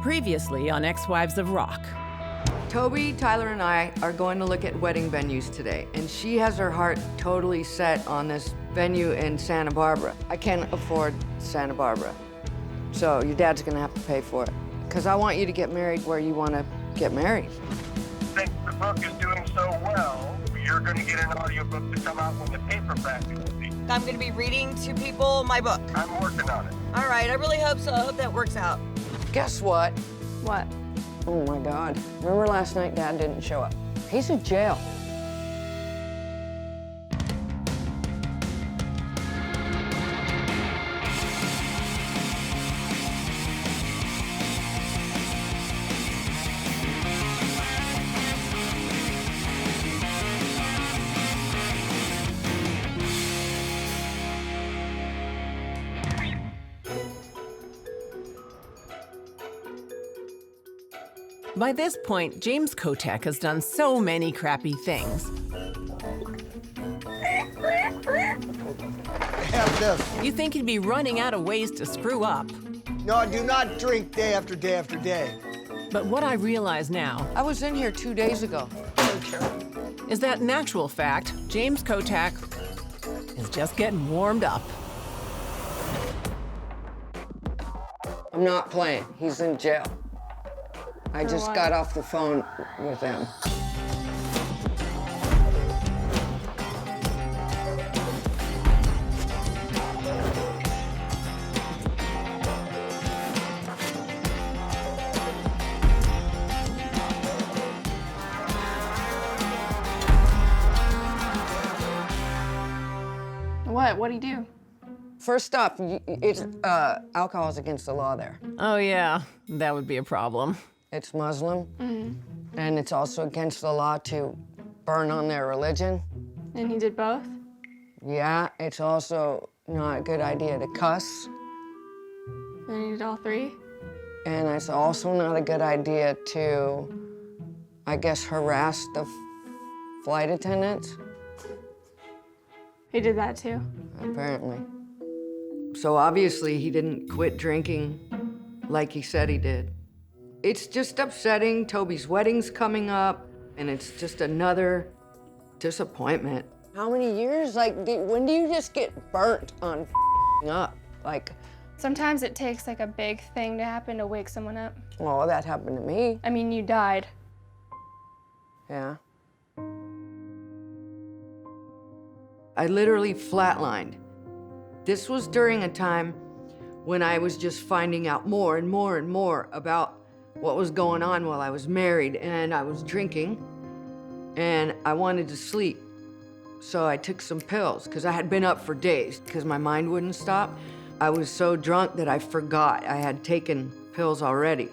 Previously on Ex-Wives of Rock. Toby, Tyler, and I are going to look at wedding venues today, and she has her heart totally set on this venue in Santa Barbara. I can't afford Santa Barbara, so your dad's gonna have to pay for it. Because I want you to get married where you want to get married. Since the book is doing so well, you're going to get an audiobook to come out when the paperback is released. I'm going to be reading to people my book. I'm working on it. All right, I really hope so. I hope that works out. Guess what? What? Oh my God. Remember last night Dad didn't show up? He's in jail. By this point, James Kotek has done so many crappy things. Have this. You think he'd be running out of ways to screw up. No, I do not drink day after day after day. But what I realize now I was in here 2 days ago. is that in actual fact, James Kotek is just getting warmed up. I'm not playing. He's in jail. I For just what? got off the phone with him. What? What'd he do? First off, it's alcohol is against the law there. Oh yeah, that would be a problem. It's Muslim, and it's also against the law to burn on their religion. And he did both? Yeah, it's also not a good idea to cuss, And he did all three? and it's also not a good idea to, I guess, harass the flight attendants, He did that too? apparently. So obviously he didn't quit drinking like he said he did. It's just upsetting. Toby's wedding's coming up, and it's just another disappointment. How many years? Like, when do you just get burnt on up? Like, Sometimes it takes like a big thing to happen to wake someone up. well, that happened to me. I mean, you died. Yeah. I literally flatlined. This was during a time when I was just finding out more and more and more about what was going on while I was married, and I was drinking, and I wanted to sleep. So I took some pills, because I had been up for days, because my mind wouldn't stop. I was so drunk that I forgot I had taken pills already.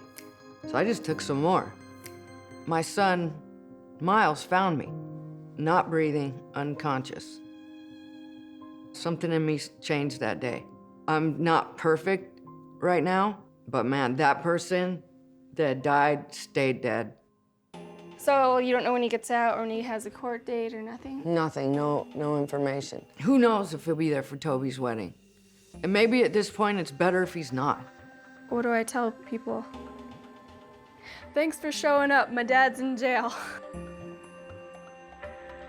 So I just took some more. My son, Miles, found me, not breathing, unconscious. Something in me changed that day. I'm not perfect right now, but man, that person that died stayed dead. So you don't know when he gets out or when he has a court date or nothing? Nothing, no information. Who knows if he'll be there for Toby's wedding? And maybe at this point it's better if he's not. What do I tell people? Thanks for showing up. My dad's in jail.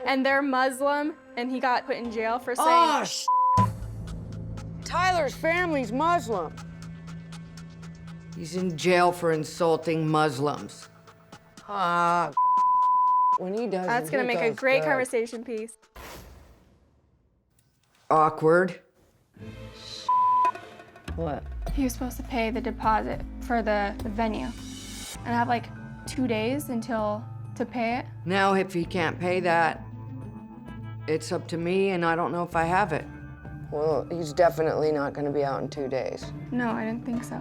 And they're Muslim, and he got put in jail for saying... Oh, Tyler's family's Muslim. He's in jail for insulting Muslims. When he does That's gonna make a great conversation piece. Awkward. What? He was supposed to pay the deposit for the venue. And I have like 2 days until to pay it. Now, if he can't pay that, it's up to me, and I don't know if I have it. Well, he's definitely not gonna be out in 2 days. No, I didn't think so.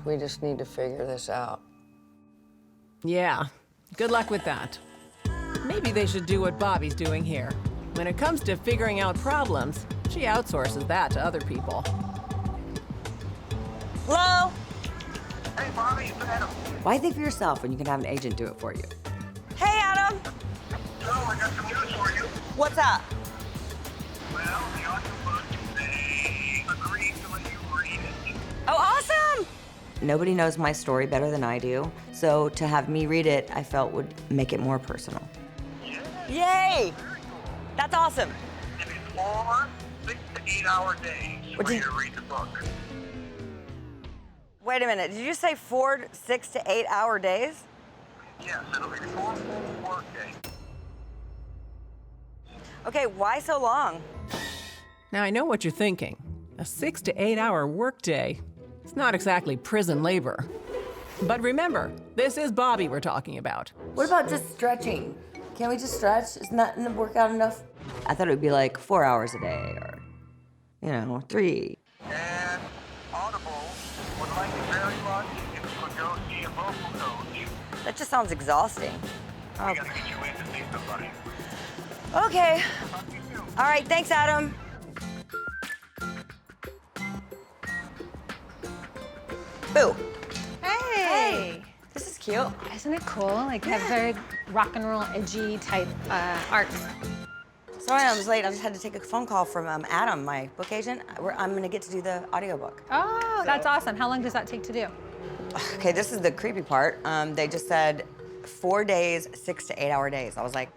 We just need to figure this out. Yeah, good luck with that. Maybe they should do what Bobbie's doing here. When it comes to figuring out problems, she outsources that to other people. Hello? Hey, Bobbie, it's Adam. Why think for yourself when you can have an agent do it for you? Hey, Adam. So, I got some news for you. What's up? Well, the audiobook, they agreed to let you read it. Oh, awesome! Nobody knows my story better than I do, so to have me read it, I felt would make it more personal. Yay! That's awesome. It is 4 6 to 8 hour days What for do you you- to read the book. Wait a minute, did you say 4 6 to 8 hour days? Yes, it'll be 4 full work days. Okay, why so long? Now, I know what you're thinking. A 6 to 8 hour workday. It's not exactly prison labor. But remember, this is Bobbie we're talking about. What about just stretching? Can't we just stretch? Isn't that in the workout enough? I thought it would be like 4 hours a day or, 3. And Audible would like it very much if you would go see a vocal coach. That just sounds exhausting. We gotta get you in to see somebody. Okay. Talk to you soon. All right, thanks, Adam. Boo. Hey! This is cute. Isn't it cool? Like, they have very rock and roll, edgy type art. Sorry I was late. I just had to take a phone call from Adam, my book agent. I'm gonna get to do the audiobook. Oh, that's awesome. How long does that take to do? Okay, this is the creepy part. They just said 4 days, 6 to 8 hour days. I was like,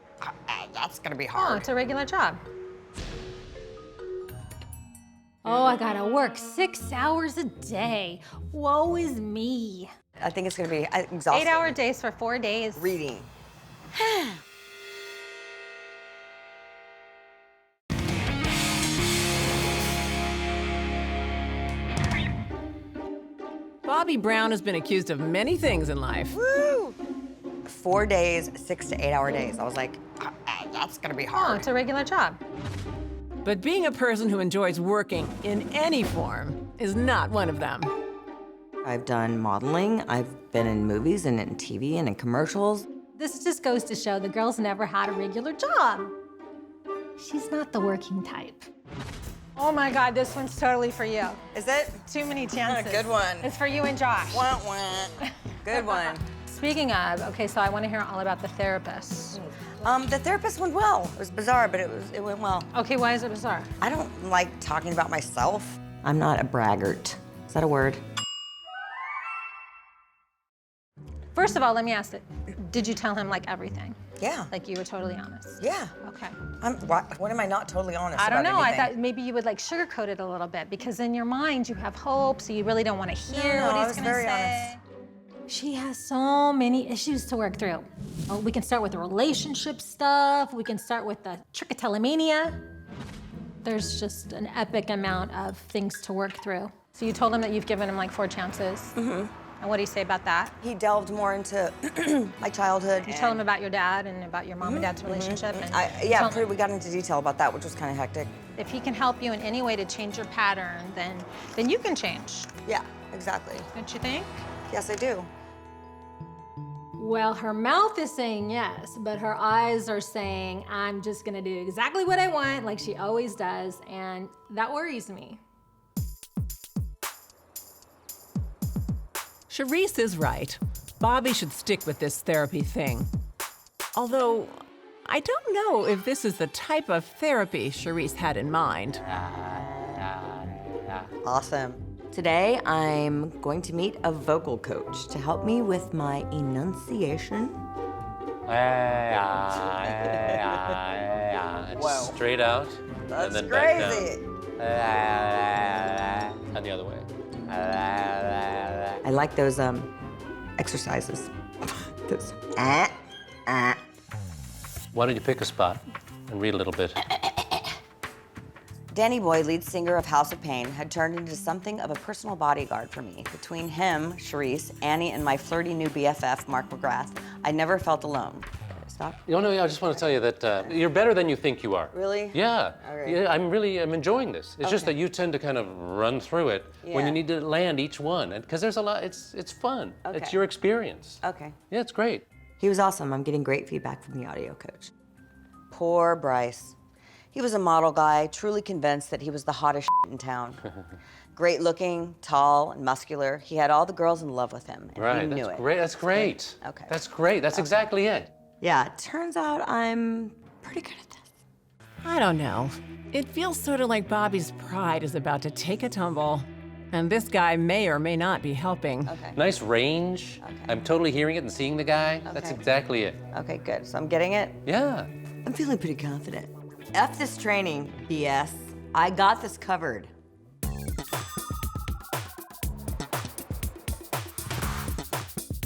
that's gonna be Oh, hard. it's a regular job. Oh, I gotta work 6 hours a day. Woe is me. I think it's gonna be exhausting. 8 hour days for 4 days. reading. Bobbie Brown has been accused of many things in life. Woo! 4 days, 6 to 8 hour days. I was like, that's gonna be Oh, hard. it's a regular job. But being a person who enjoys working in any form is not one of them. I've done modeling, I've been in movies and in TV and in commercials. This just goes to show the girl's never had a regular job. She's not the working type. Oh my God, this one's totally for you. Is it? Too many chances. Good one. It's for you and Josh. Wah, wah. Good one. Speaking of, okay, so I want to hear all about the therapist. The therapist went well. It was bizarre, but it went well. Okay, why is it bizarre? I don't like talking about myself. I'm not a braggart. Is that a word? First of all, let me ask it. Did you tell him like everything? Yeah. Like you were totally honest? Yeah. Okay. What am I not totally honest I don't about know. I anything? thought maybe you would like sugarcoat it a little bit because in your mind you have hope, so you really don't want to hear No, what I he's was going to very say. She has so many issues to work through. Oh, we can start with the relationship stuff. We can start with the trichotillomania. There's just an epic amount of things to work through. So you told him that you've given him like 4 chances. Mm-hmm. And what do you say about that? He delved more into my childhood. You tell him about your dad and about your mom and dad's relationship. And we got into detail about that, which was kind of hectic. if he can help you in any way to change your pattern, then you can change. Yeah, exactly. Don't you think? Yes, I do. Well, her mouth is saying yes, but her eyes are saying, I'm just gonna do exactly what I want, like she always does, and that worries me. Charisse is right. Bobbie should stick with this therapy thing. Although, I don't know if this is the type of therapy Charisse had in mind. Awesome. Today, I'm going to meet a vocal coach to help me with my enunciation. It's straight out, That's and then back crazy. down. And the other way. I like those exercises. Those. Why don't you pick a spot and read a little bit? Danny Boy, lead singer of House of Pain, had turned into something of a personal bodyguard for me. Between him, Charisse, Annie, and my flirty new BFF, Mark McGrath, I never felt alone. Stop. You know, I just want to tell you that you're better than you think you are. Really? Yeah. All right. Yeah, I'm enjoying this. It's just that you tend to kind of run through it when Yeah. you need to land each one, and because there's a lot. It's fun. It's Okay. your experience. Okay. Yeah, it's great. He was awesome. I'm getting great feedback from the audio coach. Poor Bryce. He was a model guy, truly convinced that he was the hottest in town. Great looking, tall, and muscular. He had all the girls in love with him, and Right. he knew That's it. great. That's great. Okay. That's great. That's exactly it. Yeah, it turns out I'm pretty good at this. I don't know. It feels sort of like Bobbie's pride is about to take a tumble. And this guy may or may not be helping. Okay. Nice range. Okay. I'm totally hearing it and seeing the guy. That's Okay. exactly it. Okay, good. So I'm getting it. Yeah. I'm feeling pretty confident. F this training, BS. I got this covered.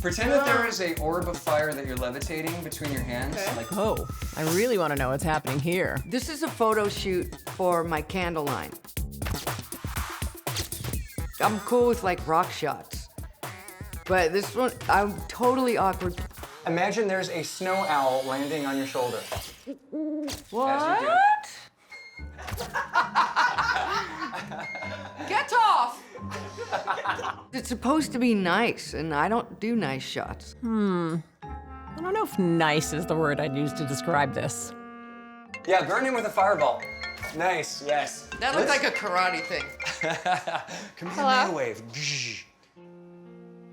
Pretend that there is a orb of fire that you're levitating between your hands. Like, Oh, I really want to know what's happening here. This is a photo shoot for my candle line. I'm cool with like rock shots. But this one, I'm totally awkward. imagine there's a snow owl landing on your shoulder. What? Get off! It's supposed to be nice, and I don't do nice shots. I don't know if nice is the word I'd use to describe this. Yeah, burn him with a fireball. Nice, yes. That looks like a karate thing. Come here, Hello? wave.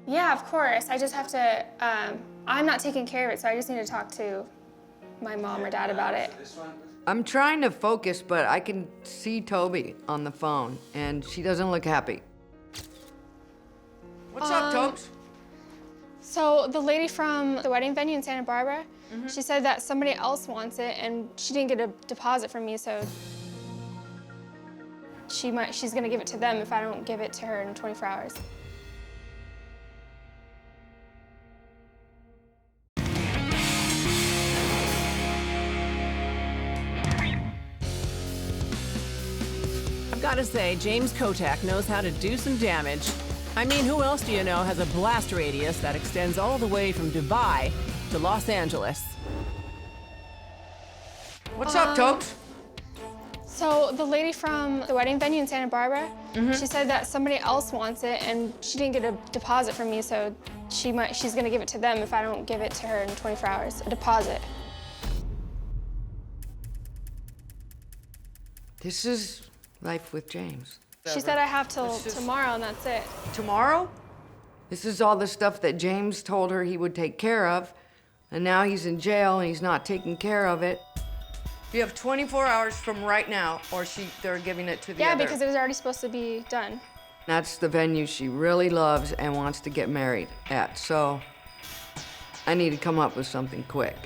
Yeah, of course. I just have to, I'm not taking care of it, so I just need to talk to my mom or dad about it. I'm trying to focus, but I can see Toby on the phone, and she doesn't look happy. What's up, Tobes? So the lady from the wedding venue in Santa Barbara, she said that somebody else wants it, and she didn't get a deposit from me, so she's gonna give it to them if I don't give it to her in 24 hours. I've got to say, James Kotak knows how to do some damage. I mean, who else do you know has a blast radius that extends all the way from Dubai to Los Angeles? What's up, Tobes? So the lady from the wedding venue in Santa Barbara, she said that somebody else wants it, and she didn't get a deposit from me, so she's gonna give it to them if I don't give it to her in 24 hours, a deposit. This is life with James. She said I have till tomorrow, and that's it. Tomorrow? This is all the stuff that James told her he would take care of, and now he's in jail and he's not taking care of it. You have 24 hours from right now, or they're giving it to the Yeah, other. because it was already supposed to be done. That's the venue she really loves and wants to get married at, so I need to come up with something quick.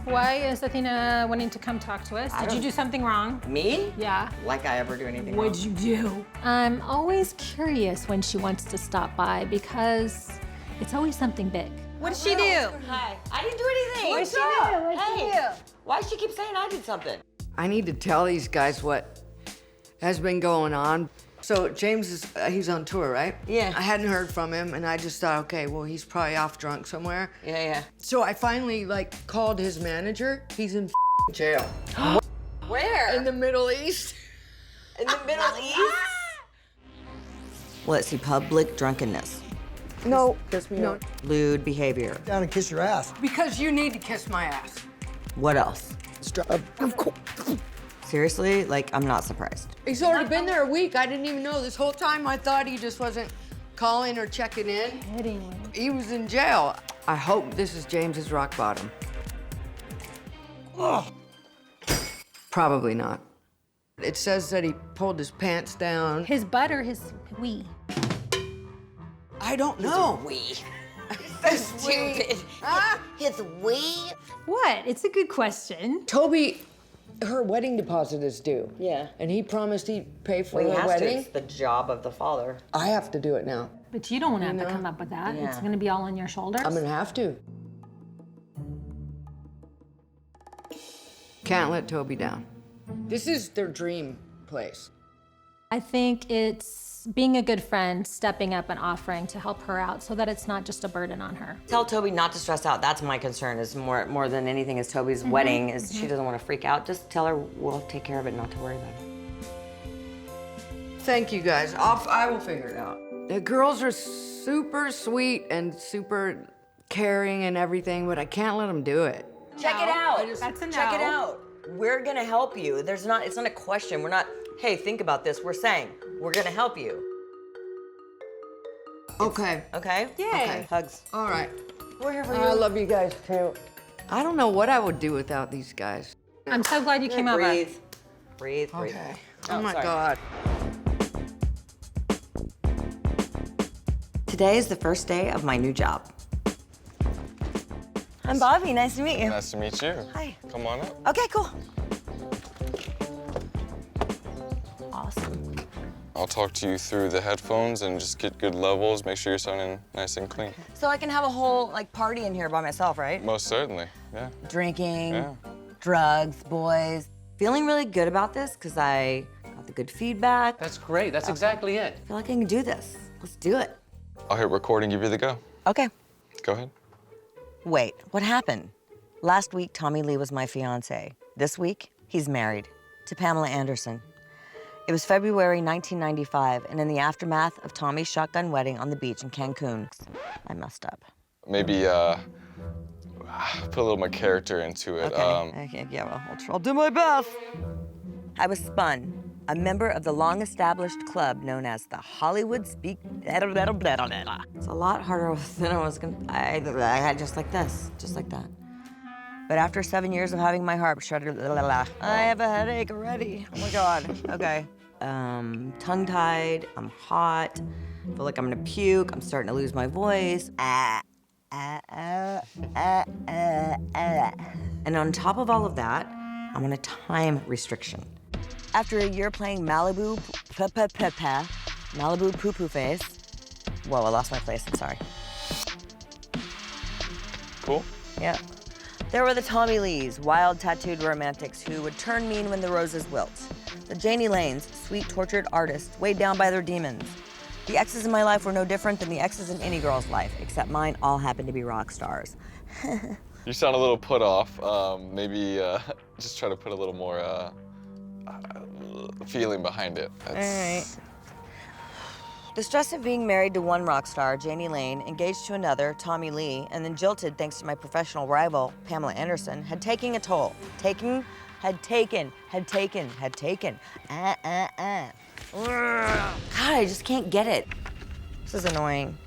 Why is Athena wanting to come talk to us? Did you do something wrong? Me? Yeah. Like I ever do anything What'd wrong? you do? I'm always curious when she wants to stop by because it's always something big. What did she do? Hi. I didn't do anything. What'd she do? What'd she do? Why does she keep saying I did something? I need to tell these guys what has been going on. So James he's on tour, right? Yeah. I hadn't heard from him, and I just thought, okay, well, he's probably off drunk somewhere. Yeah. So I finally, called his manager. He's in jail. Where? In the Middle East. In the Middle East? Let's see, public drunkenness, No, no, lewd behavior. Down and kiss your ass. because you need to kiss my ass. What else? Seriously? I'm not surprised. He's already been there a week. I didn't even know. This whole time I thought he just wasn't calling or checking in. Kidding. He was in jail. I hope this is James's rock bottom. Ugh. Probably not. It says that he pulled his pants down. His butt or his wee? I don't know. Wee. So stupid. His wee? What? It's a good question. Toby, her wedding deposit is due. Yeah. And he promised he'd pay for Well, he her has to. wedding. It's the job of the father. I have to do it now. But you don't want to have to come up with that. It's Yeah. going to be all on your shoulders. I'm gonna have to. Can't let Toby down. This is their dream place. I think it's being a good friend, stepping up and offering to help her out so that it's not just a burden on her. Tell Toby not to stress out. That's my concern, is more than anything is Toby's wedding, is she doesn't want to freak out. Just tell her we'll take care of it, not to worry about it. Thank you guys. I will figure it out. The girls are super sweet and super caring and everything, but I can't let them do it. Check it out. That's a no. Check it out. We're gonna help you. It's not a question. We're not, hey, think about this. We're saying, we're gonna help you. Okay. Okay? Yay. Okay. Hugs. All right. We're here for you. I love you guys too. I don't know what I would do without these guys. I'm so glad you came over. Breathe. Breathe, breathe. Okay. Oh, Oh my sorry. God. Today is the first day of my new job. I'm Bobbie, nice to meet you. Nice to meet you. Hi. Come on up. Okay, cool. Awesome. I'll talk to you through the headphones and just get good levels, make sure you're sounding nice and clean. So I can have a whole like party in here by myself, right? Most certainly, yeah. Drinking, Yeah. drugs, boys. Feeling really good about this because I got the good feedback. That's great. That's exactly it. I feel like I can do this. Let's do it. I'll hit record and give you the go. Okay. Go ahead. Wait, what happened? Last week, Tommy Lee was my fiance. This week, he's married to Pamela Anderson. It was February 1995, and in the aftermath of Tommy's shotgun wedding on the beach in Cancun, I messed up. Maybe put a little more character into it. Okay, yeah, well, I'll do my best. I was spun, a member of the long-established club known as the Hollywood Speak. It's a lot harder than I was gonna. I had just like this, just like that. But after 7 years of having my heart shredded, I have a headache already. Oh my God. Okay. Tongue-tied. I'm hot. Feel like I'm gonna puke. I'm starting to lose my voice. And on top of all of that, I'm on a time restriction. After a year playing Malibu poo-poo face. Whoa, I lost my place, I'm sorry. Cool. Yeah. There were the Tommy Lees, wild tattooed romantics who would turn mean when the roses wilt. The Janie Lanes, sweet tortured artists weighed down by their demons. The exes in my life were no different than the exes in any girl's life, except mine all happened to be rock stars. You sound a little put off. Maybe just try to put a little more feeling behind it. All right. The stress of being married to one rock star, Janie Lane, engaged to another, Tommy Lee, and then jilted thanks to my professional rival, Pamela Anderson, had taken a toll. Had taken. God, I just can't get it. This is annoying.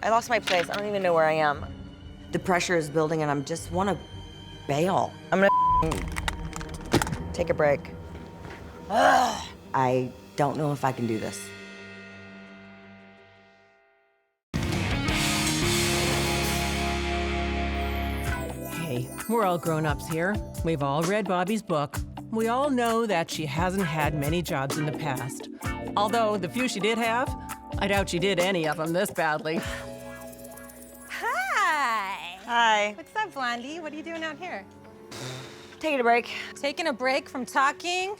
I lost my place. I don't even know where I am. The pressure is building and I just want to bail. I'm gonna take a break. I don't know if I can do this. Hey, we're all grown-ups here. We've all read Bobbie's book. We all know that she hasn't had many jobs in the past. Although the few she did have, I doubt she did any of them this badly. Hi. Hi. What's up, Blondie? What are you doing out here? Taking a break. Taking a break from talking?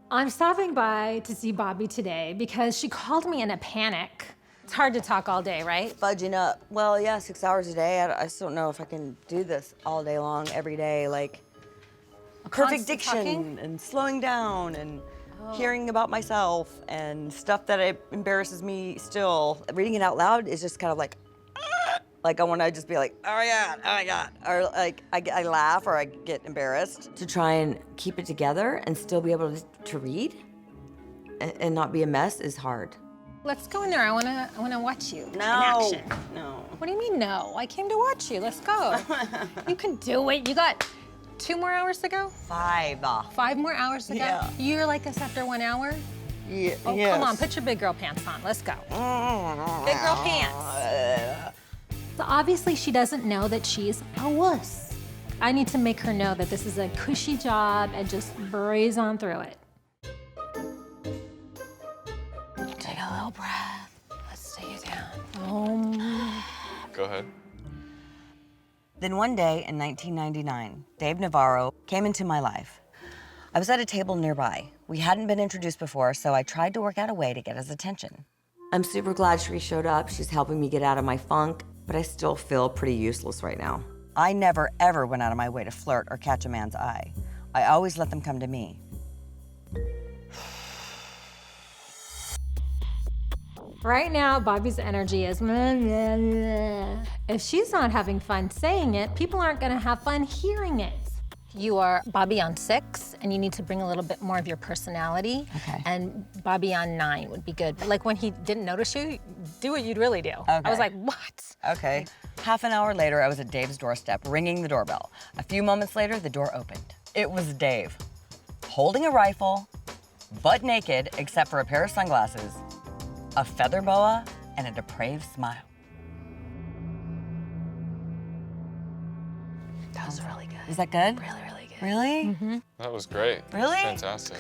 I'm stopping by to see Bobbie today because she called me in a panic. It's hard to talk all day, right? Fudging up. Well, yeah, 6 hours a day. I just don't know if I can do this all day long, every day. Like, perfect constant diction talking? and slowing down and hearing about myself and stuff that embarrasses me still. Reading it out loud is just kind of like I want to just be like, oh my God. Or like, I laugh or I get embarrassed. To try and keep it together and still be able to read and not be a mess is hard. Let's go in there. I wanna watch you in No. action. No. What do you mean no? I came to watch you. Let's go. You can do it. You got 2 more hours to go? 5. 5 more hours to go? Yeah. You're like us after 1 hour? Yeah. Oh, yes. come on, put your big girl pants on. Let's go. Big girl pants. So obviously she doesn't know that she's a wuss. I need to make her know that this is a cushy job and just breeze on through it. Take a little breath. Let's take it down. Go ahead. Then one day in 1999, Dave Navarro came into my life. I was at a table nearby. We hadn't been introduced before, so I tried to work out a way to get his attention. I'm super glad Sheree showed up. She's helping me get out of my funk, but I still feel pretty useless right now. I never, ever went out of my way to flirt or catch a man's eye. I always let them come to me. Right now, Bobbie's energy is if she's not having fun saying it, people aren't gonna have fun hearing it. You are Bobbie on 6, and you need to bring a little bit more of your personality. Okay. And Bobbie on 9 would be good. But like when he didn't notice you, do what you'd really do. Okay. I was like, what? Okay. Half an hour later, I was at Dave's doorstep, ringing the doorbell. A few moments later, the door opened. It was Dave, holding a rifle, butt naked, except for a pair of sunglasses, a feather boa, and a depraved smile. That was really good. Is that good? Really, really good. Really? Mm-hmm. That was great. Really? Fantastic.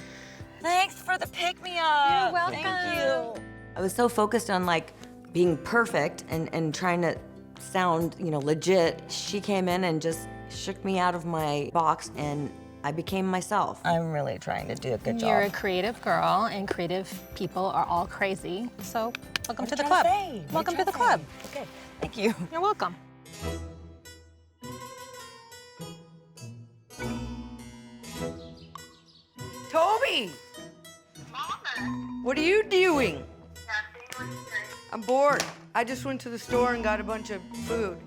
Thanks for the pick-me-up. You're welcome. Thank you. I was so focused on like being perfect and trying to sound, legit. She came in and just shook me out of my box and I became myself. I'm really trying to do a good job. You're a creative girl, and creative people are all crazy. So welcome to the What club. are you trying to say? Welcome to the club. Okay, thank you. You're welcome. Toby! Mama. What are you doing? Nothing. What are you doing? I'm bored. I just went to the store and got a bunch of food.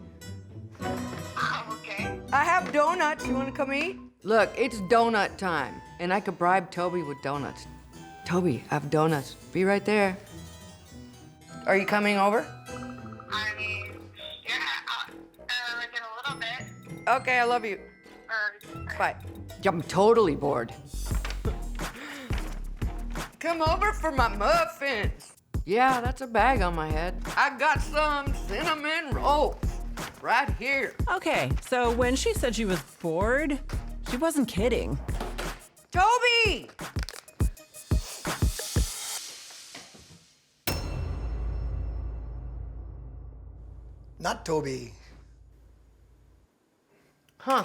Oh, okay. I have donuts. You want to come eat? Look, it's donut time, and I could bribe Toby with donuts. Toby, I have donuts. Be right there. Are you coming over? I mean, yeah, like in a little bit. Okay, I love you. Or, Bye. I'm totally bored. Come over for my muffins. Yeah, that's a bag on my head. I got some cinnamon rolls right here. Okay, so when she said she was bored, she wasn't kidding. Toby! Not Toby. Huh.